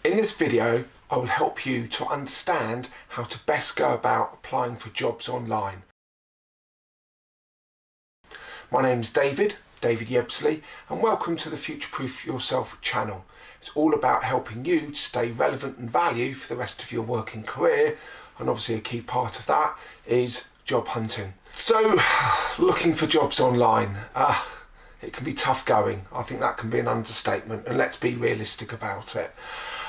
In this video, I will help you to understand how to best go about applying for jobs online. My name's David Yeabsley, and welcome to the Future Proof Yourself channel. It's all about helping you to stay relevant and value for the rest of your working career, and obviously a key part of that is job hunting. So, looking for jobs online, it can be tough going. I think that can be an understatement, and let's be realistic about it.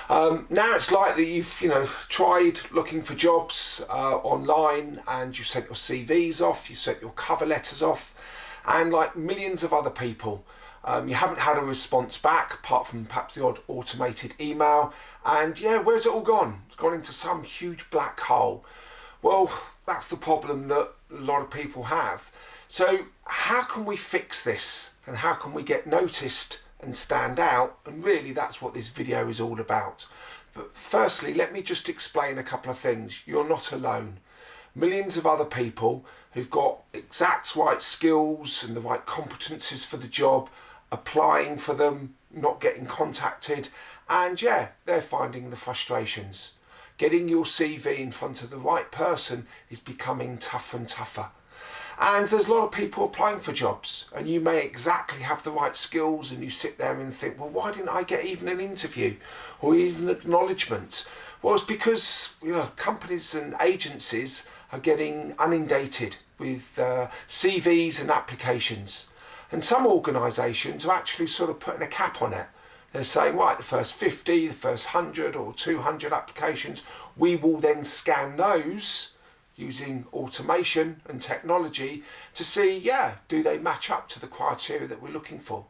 Now it's likely you've tried looking for jobs online, and you've sent your CVs off, you sent your cover letters off, and like millions of other people, you haven't had a response back apart from perhaps the odd automated email, and yeah, where's it all gone? It's gone into some huge black hole. Well, that's the problem that a lot of people have. So how can we fix this, and how can we get noticed and stand out? And really that's what this video is all about. But firstly, let me just explain a couple of things. You're not alone. Millions of other people who've got exact right skills and the right competencies for the job, applying for them, not getting contacted, and yeah, they're finding the frustrations. Getting your CV in front of the right person is becoming tougher and tougher. And there's a lot of people applying for jobs, and you may exactly have the right skills, and you sit there and think, well, why didn't I get even an interview or even acknowledgement? Well, it's because companies and agencies are getting inundated with CVs and applications, and some organisations are actually sort of putting a cap on it. They're saying, right, the first 50, the first 100 or 200 applications, we will then scan those using automation and technology to see, do they match up to the criteria that we're looking for?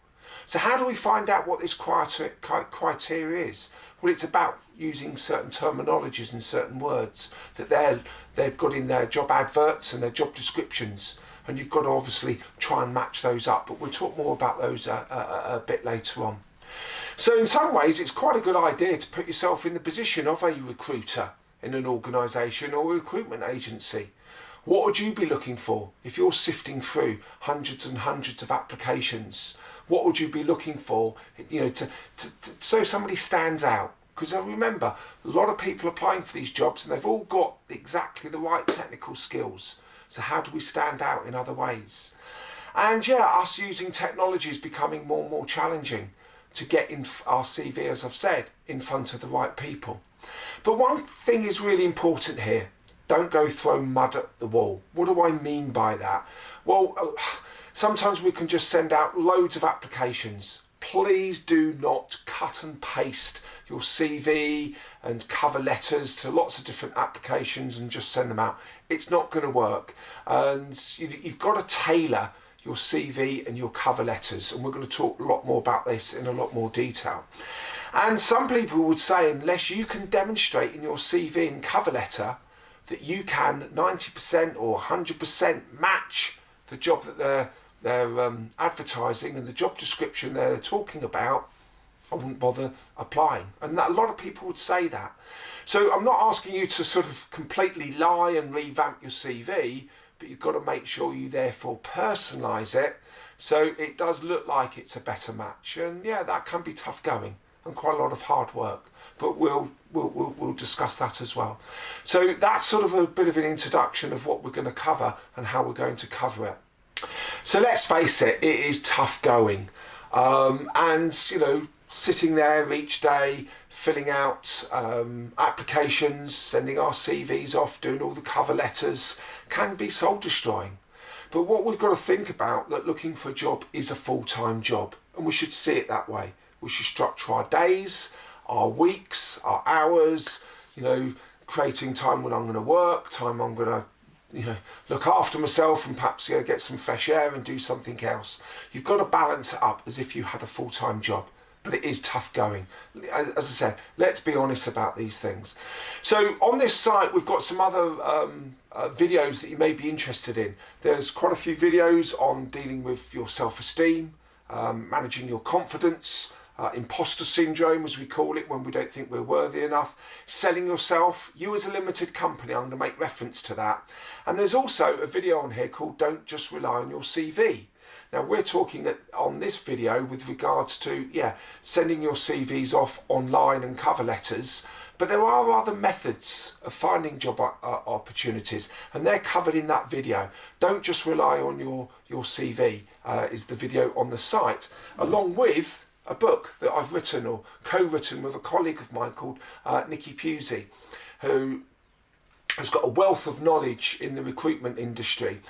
So how do we find out what this criteria is? Well, it's about using certain terminologies and certain words that they've got in their job adverts and their job descriptions, and you've got to obviously try and match those up, but we'll talk more about those a bit later on. So in some ways, it's quite a good idea to put yourself in the position of a recruiter in an organisation or a recruitment agency. What would you be looking for if you're sifting through hundreds and hundreds of applications? What would you be looking for, so somebody stands out? Because I remember a lot of people applying for these jobs, and they've all got exactly the right technical skills. So how do we stand out in other ways? And us using technology is becoming more and more challenging to get in our CV, as I've said, in front of the right people. But one thing is really important here. Don't go throw mud at the wall. What do I mean by that? Well, sometimes we can just send out loads of applications. Please do not cut and paste your CV and cover letters to lots of different applications and just send them out. It's not going to work. And you've got to tailor your CV and your cover letters, and we're going to talk a lot more about this in a lot more detail. And some people would say, unless you can demonstrate in your CV and cover letter that you can 90% or 100% match the job that they're advertising and the job description they're talking about, I wouldn't bother applying. And a lot of people would say that. So I'm not asking you to sort of completely lie and revamp your CV, but you've got to make sure you therefore personalise it so it does look like it's a better match. And that can be tough going and quite a lot of hard work, but we'll discuss that as well. So that's sort of a bit of an introduction of what we're going to cover and how we're going to cover it. So let's face it, it is tough going, and sitting there each day filling out applications, sending our CVs off, doing all the cover letters can be soul destroying. But what we've got to think about, that looking for a job is a full-time job, and we should see it that way. We should structure our days, our weeks, our hours, creating time when I'm going to work, time I'm going to look after myself and perhaps get some fresh air and do something else. You've got to balance it up as if you had a full-time job, but it is tough going. As I said, let's be honest about these things. So on this site, we've got some other videos that you may be interested in. There's quite a few videos on dealing with your self-esteem, managing your confidence, imposter syndrome, as we call it, when we don't think we're worthy enough, selling yourself, you as a limited company. I'm going to make reference to that. And there's also a video on here called Don't Just Rely on Your CV. Now we're talking on this video with regards to, sending your CVs off online and cover letters, but there are other methods of finding job opportunities, and they're covered in that video. Don't just rely on your CV, is the video on the site, along with a book that I've written or co-written with a colleague of mine called Nikki Pusey, who has got a wealth of knowledge in the recruitment industry.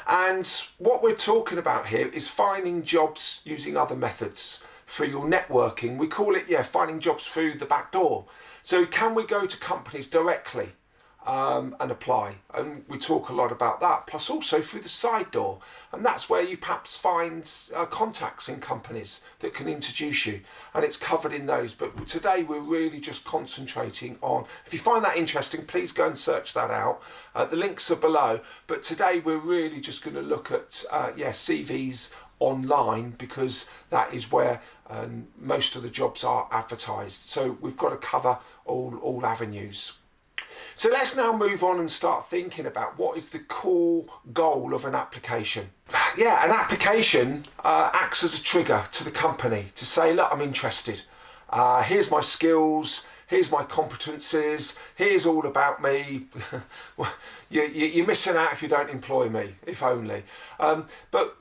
And what we're talking about here is finding jobs using other methods through your networking. We call it, finding jobs through the back door. So can we go to companies directly and apply? And we talk a lot about that, plus also through the side door. And that's where you perhaps find contacts in companies that can introduce you. And it's covered in those. But today we're really just concentrating on, if you find that interesting, please go and search that out. The links are below. But today we're really just going to look at, CVs online, because that is where most of the jobs are advertised. So we've got to cover all avenues. So let's now move on and start thinking about what is the core goal of an application. An application acts as a trigger to the company to say, look, I'm interested. Here's my skills. Here's my competencies. Here's all about me. You're missing out if you don't employ me, if only. But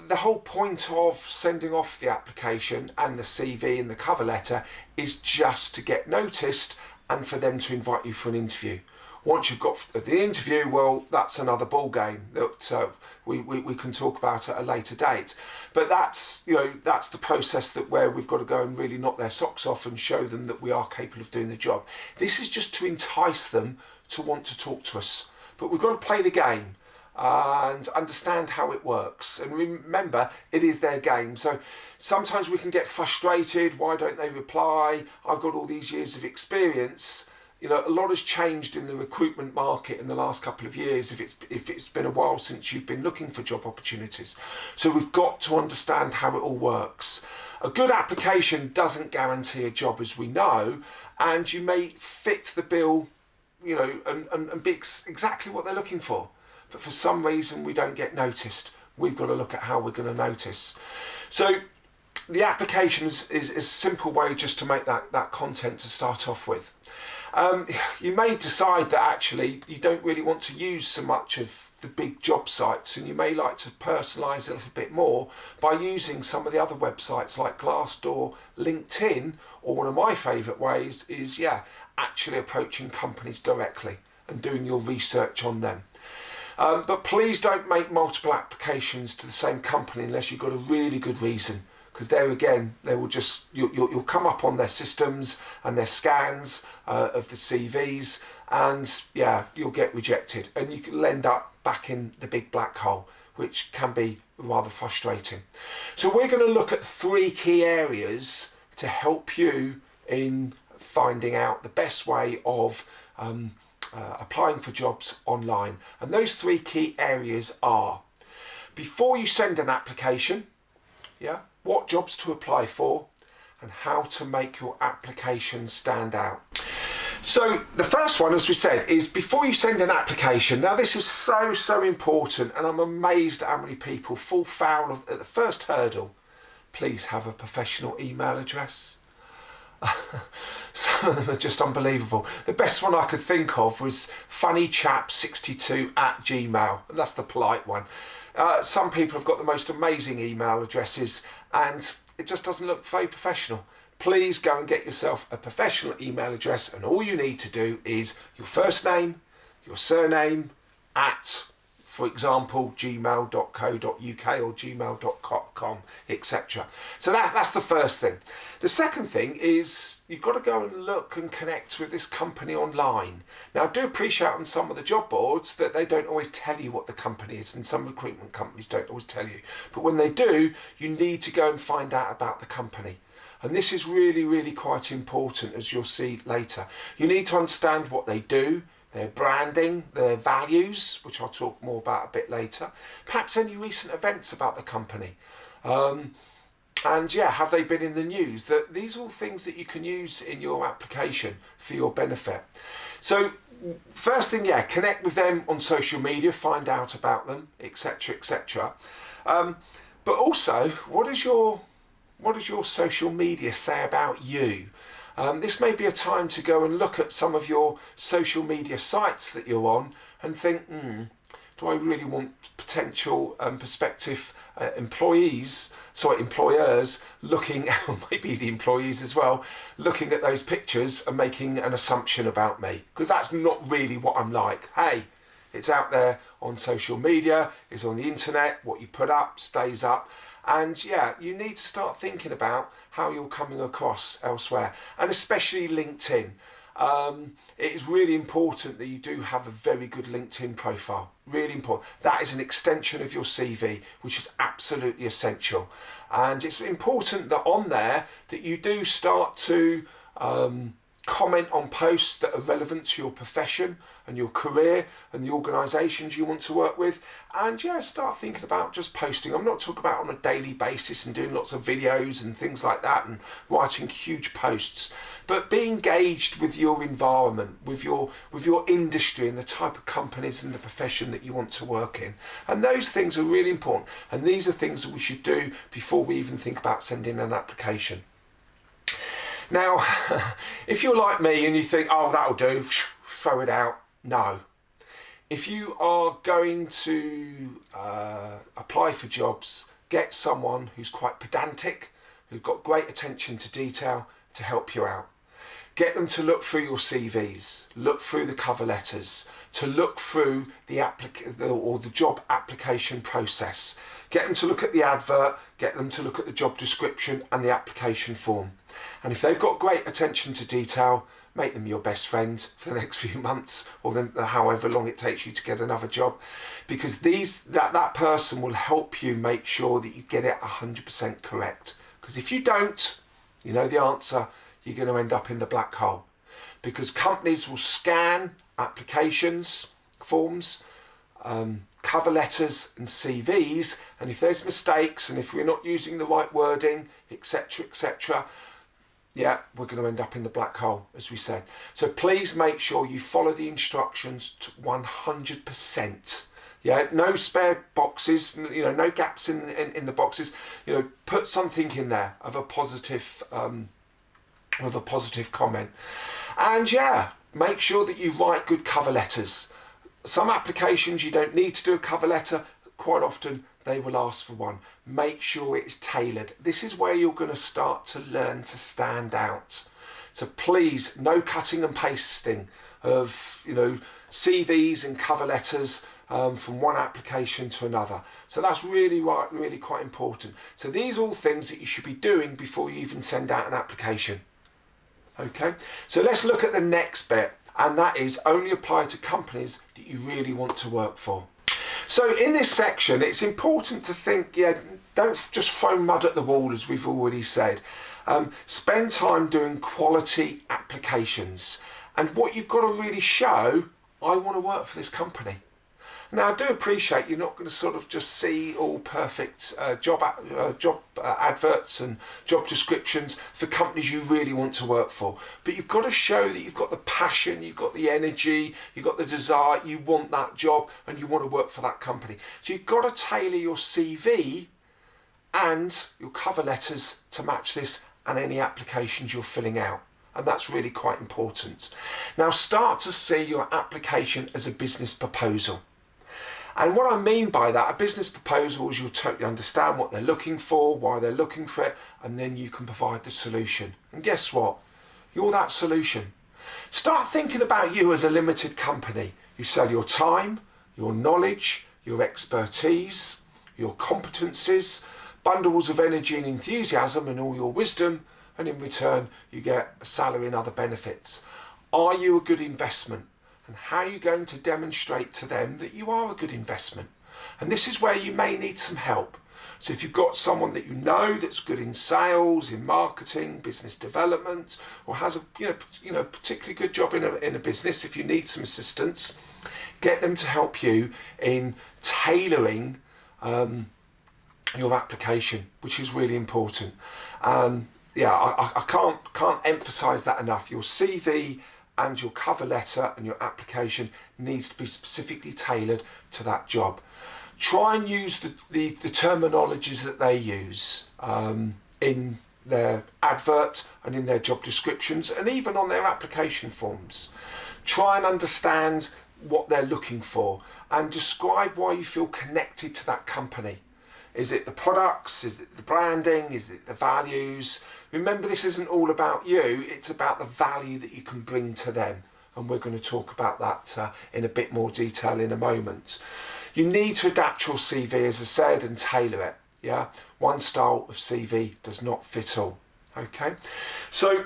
the whole point of sending off the application and the CV and the cover letter is just to get noticed and for them to invite you for an interview. Once you've got the interview, well, that's another ball game that we can talk about at a later date. But that's the process where we've got to go and really knock their socks off and show them that we are capable of doing the job. This is just to entice them to want to talk to us. But we've got to play the game and understand how it works. And remember, it is their game. So sometimes we can get frustrated. Why don't they reply? I've got all these years of experience. A lot has changed in the recruitment market in the last couple of years, if it's been a while since you've been looking for job opportunities. So we've got to understand how it all works. A good application doesn't guarantee a job, as we know, and you may fit the bill, and be exactly what they're looking for. But for some reason we don't get noticed. We've got to look at how we're going to notice. So the application is a simple way just to make that content to start off with. You may decide that actually you don't really want to use so much of the big job sites, and you may like to personalise a little bit more by using some of the other websites like Glassdoor, LinkedIn, or one of my favourite ways is actually approaching companies directly and doing your research on them. But please don't make multiple applications to the same company unless you've got a really good reason, because there again, they will just you'll come up on their systems and their scans of the CVs, and you'll get rejected, and you can end up back in the big black hole, which can be rather frustrating. So we're going to look at 3 key areas to help you in finding out the best way of applying for jobs online. And those 3 key areas are: before you send an application, what jobs to apply for, and how to make your application stand out. So the first one, as we said, is before you send an application. Now this is so important, and I'm amazed at how many people fall foul of at the first hurdle. Please have a professional email address. Some of them are just unbelievable. The best one I could think of was funnychap62@gmail, and that's the polite one. Some people have got the most amazing email addresses, and it just doesn't look very professional. Please go and get yourself a professional email address, and all you need to do is your first name, your surname, at, for example, gmail.co.uk or gmail.com, etc. So that's the first thing. The second thing is you've got to go and look and connect with this company online. Now, I do appreciate on some of the job boards that they don't always tell you what the company is, and some recruitment companies don't always tell you. But when they do, you need to go and find out about the company. And this is really, really quite important, as you'll see later. You need to understand what they do, their branding, their values, which I'll talk more about a bit later. Perhaps any recent events about the company. And have they been in the news? These are all things that you can use in your application for your benefit. So first thing, connect with them on social media, find out about them, etc., etc. But also, what does your social media say about you? This may be a time to go and look at some of your social media sites that you're on and think, do I really want potential prospective employers looking, or maybe the employees as well, looking at those pictures and making an assumption about me? Because that's not really what I'm like. Hey, it's out there on social media, it's on the internet, what you put up stays up. And yeah, you need to start thinking about how you're coming across elsewhere, and especially LinkedIn. It is really important that you do have a very good LinkedIn profile. Really important. That is an extension of your CV, which is absolutely essential. And it's important that on there that you do start to comment on posts that are relevant to your profession and your career and the organisations you want to work with. And yeah, start thinking about just posting. I'm not talking about on a daily basis and doing lots of videos and things like that and writing huge posts, but be engaged with your environment, with your industry and the type of companies and the profession that you want to work in. And those things are really important. And these are things that we should do before we even think about sending an application. Now, if you're like me and you think, oh, that'll do, throw it out. No. If you are going to apply for jobs, get someone who's quite pedantic, who's got great attention to detail to help you out. Get them to look through your CVs, look through the cover letters, to look through the job application process. Get them to look at the advert, get them to look at the job description and the application form. And if they've got great attention to detail, make them your best friend for the next few months, or then however long it takes you to get another job, because that person will help you make sure that you get it 100% correct. Because if you don't, you know the answer, you're going to end up in the black hole. Because companies will scan applications, forms, cover letters and CVs, and if there's mistakes and if we're not using the right wording, etc., etc., yeah, we're going to end up in the black hole, as we said. So please make sure you follow the instructions to 100%. Yeah, no spare boxes, no gaps in the boxes. Put something in there of a positive comment. And yeah, make sure that you write good cover letters. Some applications you don't need to do a cover letter. Quite often they will ask for one. Make sure it's tailored. This is where you're going to start to learn to stand out. So please, no cutting and pasting of CVs and cover letters from one application to another. So that's really quite important. So these are all things that you should be doing before you even send out an application. Okay, so let's look at the next bit, and that is only apply to companies that you really want to work for. So in this section, it's important to think, don't just throw mud at the wall, as we've already said. Spend time doing quality applications. And what you've got to really show, I want to work for this company. Now, I do appreciate you're not going to sort of just see all perfect job adverts and job descriptions for companies you really want to work for. But you've got to show that you've got the passion, you've got the energy, you've got the desire, you want that job and you want to work for that company. So you've got to tailor your CV and your cover letters to match this and any applications you're filling out. And that's really quite important. Now, start to see your application as a business proposal. And what I mean by that, a business proposal is you'll totally understand what they're looking for, why they're looking for it, and then you can provide the solution. And guess what? You're that solution. Start thinking about you as a limited company. You sell your time, your knowledge, your expertise, your competencies, bundles of energy and enthusiasm and all your wisdom, and in return you get a salary and other benefits. Are you a good investment? And how are you going to demonstrate to them that you are a good investment? And this is where you may need some help. So if you've got someone that you know that's good in sales, in marketing, business development, or has a particularly good job in a business, if you need some assistance, get them to help you in tailoring your application, which is really important. I can't emphasize that enough. Your CV and your cover letter and your application needs to be specifically tailored to that job. try and use the terminologies that they use in their advert and in their job descriptions and even on their application forms. Try and understand what they're looking for and describe why you feel connected to that company. Is it the products? Is it the branding? Is it the values? Remember, this isn't all about you, it's about the value that you can bring to them. And we're going to talk about that in a bit more detail in a moment. You need to adapt your CV, as I said, and tailor it. Yeah, one style of CV does not fit all. Okay, so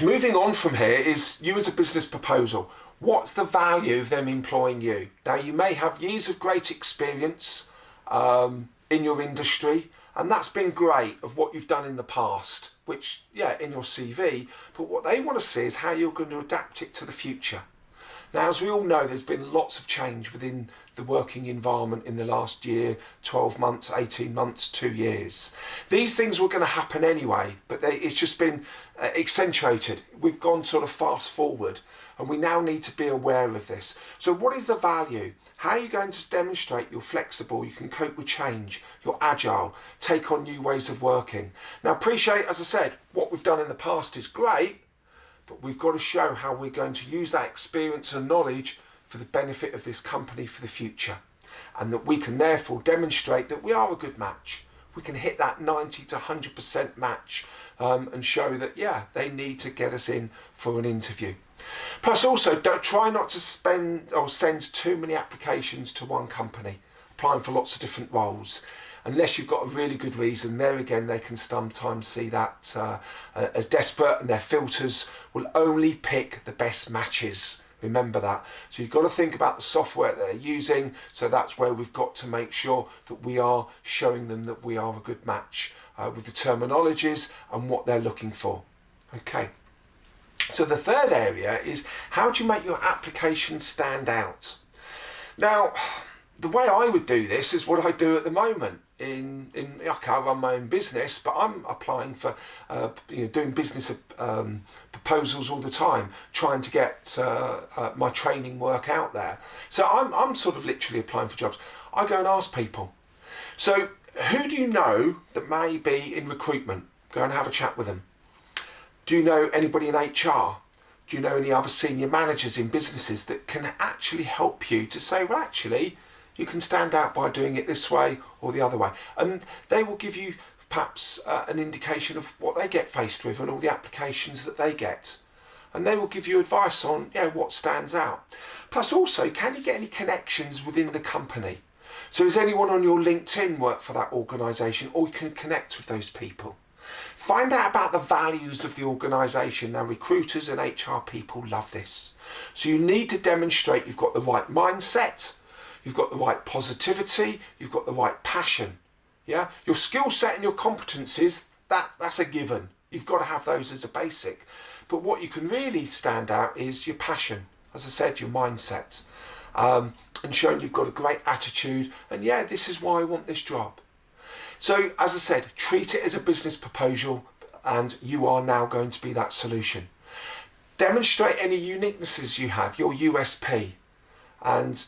moving on from here is you as a business proposal. What's the value of them employing you? Now, you may have years of great experience in your industry, and that's been great of what you've done in the past, which, yeah, in your CV, but what they want to see is how you're going to adapt it to the future. Now, as we all know, there's been lots of change within the working environment in the last year, 12 months, 18 months, 2 years. These things were going to happen anyway, but it's just been accentuated. We've gone sort of fast forward, and we now need to be aware of this. So what is the value? How are you going to demonstrate you're flexible, you can cope with change, you're agile, take on new ways of working? Now, appreciate, as I said, what we've done in the past is great, but we've got to show how we're going to use that experience and knowledge for the benefit of this company for the future, and that we can therefore demonstrate that we are a good match. We can hit that 90 to 100% match and show that, yeah, they need to get us in for an interview. Plus, also, don't try not to spend or send too many applications to one company, applying for lots of different roles. Unless you've got a really good reason, there again, they can sometimes see that as desperate, and their filters will only pick the best matches. Remember that. So you've got to think about the software they're using. So that's where we've got to make sure that we are showing them that we are a good match with the terminologies and what they're looking for. Okay. So the third area is, how do you make your application stand out? Now, the way I would do this is what I do at the moment. Okay, I run my own business, but I'm applying for, doing business proposals all the time, trying to get my training work out there. So I'm sort of literally applying for jobs. I go and ask people. So who do you know that may be in recruitment? Go and have a chat with them. Do you know anybody in HR? Do you know any other senior managers in businesses that can actually help you to say, well, actually, you can stand out by doing it this way or the other way? And they will give you perhaps an indication of what they get faced with and all the applications that they get. And they will give you advice on, what stands out. Plus also, can you get any connections within the company? So does anyone on your LinkedIn work for that organisation, or you can connect with those people? Find out about the values of the organisation. Now, recruiters and HR people love this. So you need to demonstrate you've got the right mindset, you've got the right positivity, you've got the right passion. Yeah, your skill set and your competencies, that's a given. You've got to have those as a basic. But what you can really stand out is your passion, as I said, your mindset, and showing you've got a great attitude. And this is why I want this job. So, as I said, treat it as a business proposal, and you are now going to be that solution. Demonstrate any uniquenesses you have, your USP, and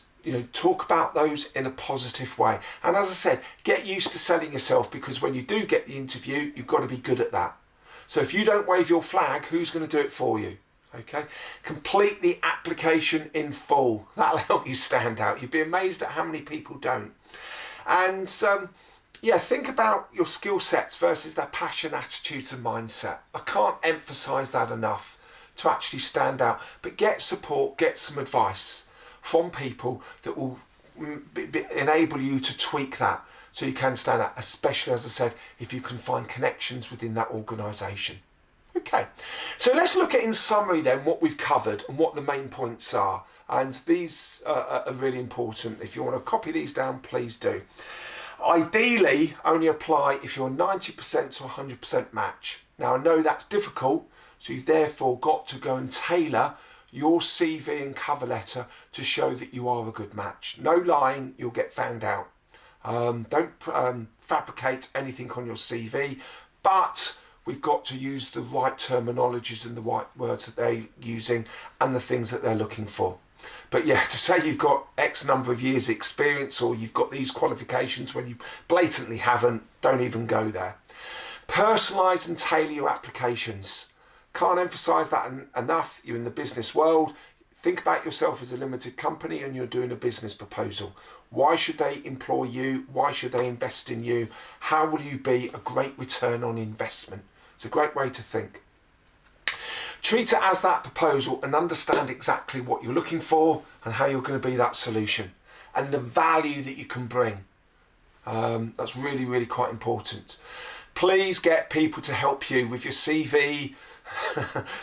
talk about those in a positive way. And as I said, get used to selling yourself, because when you do get the interview, you've got to be good at that. So if you don't wave your flag, who's going to do it for you? Okay, complete the application in full. That'll help you stand out. You'd be amazed at how many people don't. And think about your skill sets versus their passion, attitudes and mindset. I can't emphasise that enough to actually stand out. But get support, get some advice from people that will enable you to tweak that so you can stand out, especially, as I said, if you can find connections within that organisation. Okay, so let's look at, in summary then, what we've covered and what the main points are. And these are really important. If you want to copy these down, please do. Ideally, only apply if you're 90% to 100% match. Now, I know that's difficult, so you've therefore got to go and tailor your CV and cover letter to show that you are a good match. No lying, you'll get found out. Don't fabricate anything on your CV, but we've got to use the right terminologies and the right words that they're using and the things that they're looking for. But yeah, to say you've got X number of years experience or you've got these qualifications when you blatantly haven't, don't even go there. Personalise and tailor your applications. Can't emphasise that enough. You're in the business world. Think about yourself as a limited company and you're doing a business proposal. Why should they employ you? Why should they invest in you? How will you be a great return on investment? It's a great way to think. Treat it as that proposal and understand exactly what you're looking for and how you're going to be that solution and the value that you can bring. That's really, really quite important. Please get people to help you with your CV.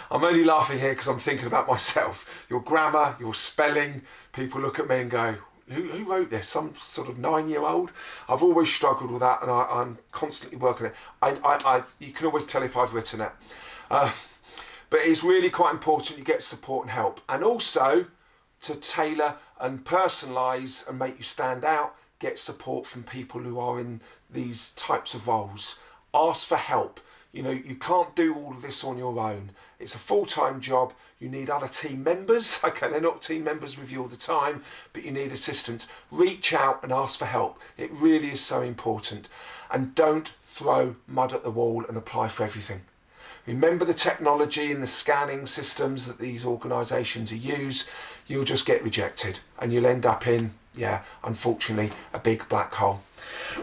I'm only laughing here because I'm thinking about myself. Your grammar, your spelling. People look at me and go, who wrote this? Some sort of 9-year-old? I've always struggled with that and I'm constantly working it. You can always tell if I've written it. But it's really quite important you get support and help. And also to tailor and personalise and make you stand out, get support from people who are in these types of roles. Ask for help. You know, you can't do all of this on your own. It's a full-time job. You need other team members. Okay, they're not team members with you all the time, but you need assistance. Reach out and ask for help. It really is so important. And don't throw mud at the wall and apply for everything. Remember the technology and the scanning systems that these organisations use. You'll just get rejected and you'll end up in, unfortunately, a big black hole.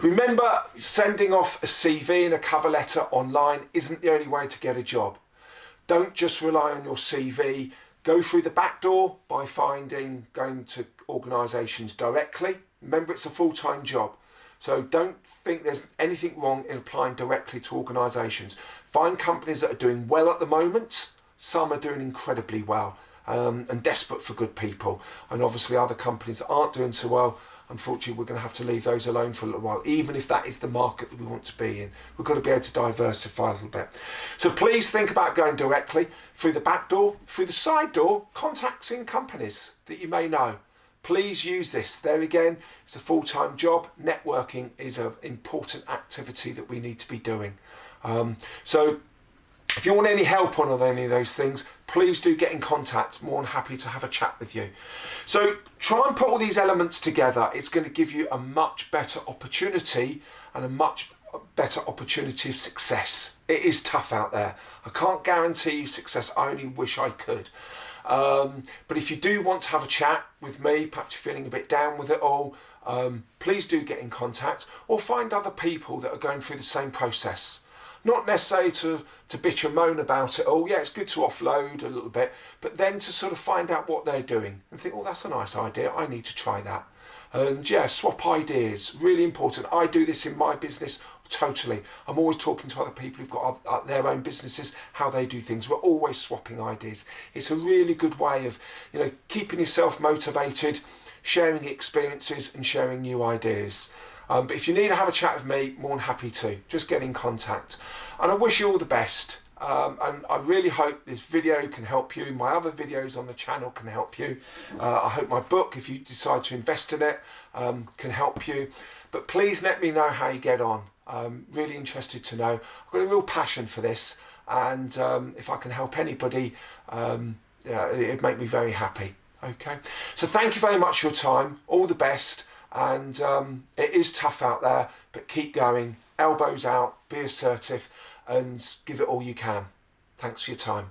Remember, sending off a CV and a cover letter online isn't the only way to get a job. Don't just rely on your CV. Go through the back door by going to organisations directly. Remember, it's a full-time job. So don't think there's anything wrong in applying directly to organisations. Find companies that are doing well at the moment. Some are doing incredibly well and desperate for good people. And obviously other companies that aren't doing so well, unfortunately, we're going to have to leave those alone for a little while, even if that is the market that we want to be in. We've got to be able to diversify a little bit. So please think about going directly through the back door, through the side door, contacting companies that you may know. Please use this. There again, it's a full-time job. Networking is an important activity that we need to be doing. So if you want any help on any of those things, please do get in contact. More than happy to have a chat with you. So try and put all these elements together. It's going to give you a much better opportunity and a much better opportunity of success. It is tough out there. I can't guarantee you success. I only wish I could. But if you do want to have a chat with me, perhaps you're feeling a bit down with it all, please do get in contact or find other people that are going through the same process. Not necessarily to bitch and moan about it all. Yeah, it's good to offload a little bit, but then to sort of find out what they're doing and think, oh, that's a nice idea. I need to try that. And yeah, swap ideas. Really important. I do this in my business totally. I'm always talking to other people who've got their own businesses, how they do things. We're always swapping ideas. It's a really good way of, keeping yourself motivated, sharing experiences and sharing new ideas. But if you need to have a chat with me, more than happy to. Just get in contact. And I wish you all the best. And I really hope this video can help you. My other videos on the channel can help you. I hope my book, if you decide to invest in it, can help you. But please let me know how you get on. I'm really interested to know. I've got a real passion for this. And if I can help anybody, it'd make me very happy. Okay. So thank you very much for your time. All the best. And it is tough out there, but keep going, elbows out, be assertive and give it all you can. Thanks for your time.